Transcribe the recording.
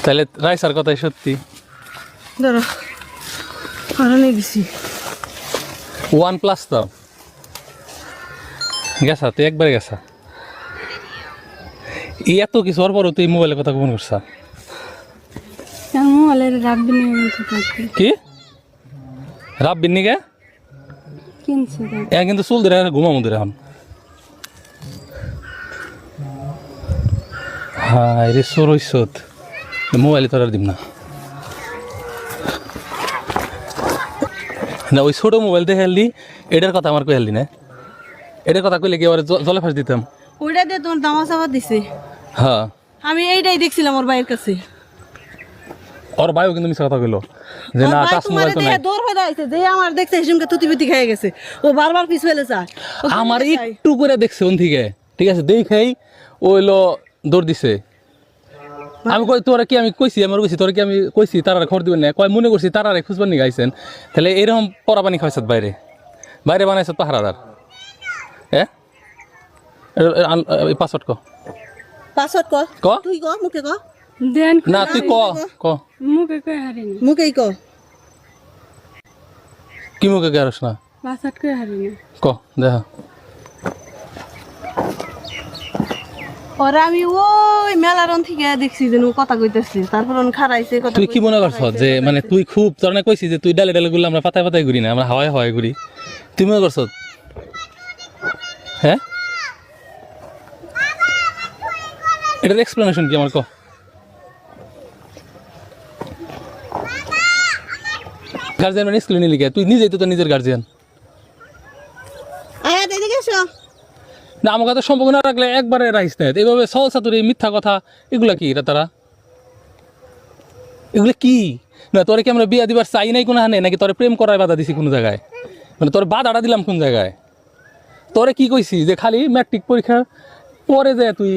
তাহলে রাইসার কথাই সত্যি। ধরো নিয়ে দিছি OnePlus তো গেছা, তুই একবারে গেছা। এই এত কিছু হওয়ার পরও তুই মোবাইলের কথা কখন করছা? মোবাইলের রাখবি কি রাব্বির নিগে কিনছে কিন্তু চুল ধরে ঘুমামো ধরে এখন। হ্যাঁ রে সোর হইসত মোবাইলে তোর আর দিম না। না ওই ছোট মোবাইল দিয়ে হেলদি, এটার কথা আমার কই হেলদি না, এটার কথা কইলে কি ওর জলে ফাঁস দিতাম। ওইটা দিয়ে তোমার দামা চাপা দিছে। হ্যাঁ আমি এইটাই দেখছিলাম ওর ভাইয়ের কাছে। ওর ভাইও কিন্তু মিছা কথা কইলো যে না টাচ মোবাইল তো নাই। দৌড় হয়ে যাইছে যে আমার দেখছে হিসুমকে তুতি খেয়ে গেছে, ও বারবার পিছ ফেলে যায়। আমার একটু করে দেখছে ওন থেকে, ঠিক আছে দেখেই ওইলো দৌড় দিছে। আমি কই তোরা কি আমি কইছি, আমার কইছি তোরা কি আমি কইছি তারা খবর দিবেন না, কয় মনে করছি তারা খুঁজবার নিয়ে গাইছেন। তাহলে এরকম পরা পানি খাওয়াইছ বাইরে বাইরে বানাইছ পাহারাদার। হ্যাঁ পাসওয়ার্ড পাসওয়ার্ড ক ক তুই ক মুখে ক দেন না তুই ক ক মুখে কই হারিনি মুখেই ক কি মুখে গেরস না বাসাত কই হারিনি ক দেখা। ওরা আমি ওই মেলারন থেকে দেখছি যে ও কথা কইতেছে, তারপর ওন খারাইছে কথা। তুই কি মনে করছ যে মানে তুই খুব তোর না কইছি যে তুই ডালে ডালে গুলো আমরা পাতায় পাতায় ঘুরি না, আমরা হাওয়ায় হাওয়ায় ঘুরি, তুই মনে করছ? হ্যাঁ এটার এক্সপ্লেনেশন কি আমার ক? গার্জিয়ান মানে স্কুলে নিলি কে? তুই নিজেই তো তোর নিজের গার্জিয়ান। আয়া এদিকে এসো। না আমার কাছে সম্পর্ক না রাখলে একবারে রাখিস না এইভাবে সহজ সাতুর এই মিথ্যা কথা এগুলা কি? এটা তারা এগুলো কি? না তোরে কি আমরা বিয়া দিবার চাই নাই কোনো হানে, নাকি তোরে প্রেম করার বাধা দিছি কোনো জায়গায়? মানে তোর বাধাটা দিলাম কোন জায়গায়? তোরে কি কইছি যে খালি ম্যাট্রিক পরীক্ষার পরে যায় তুই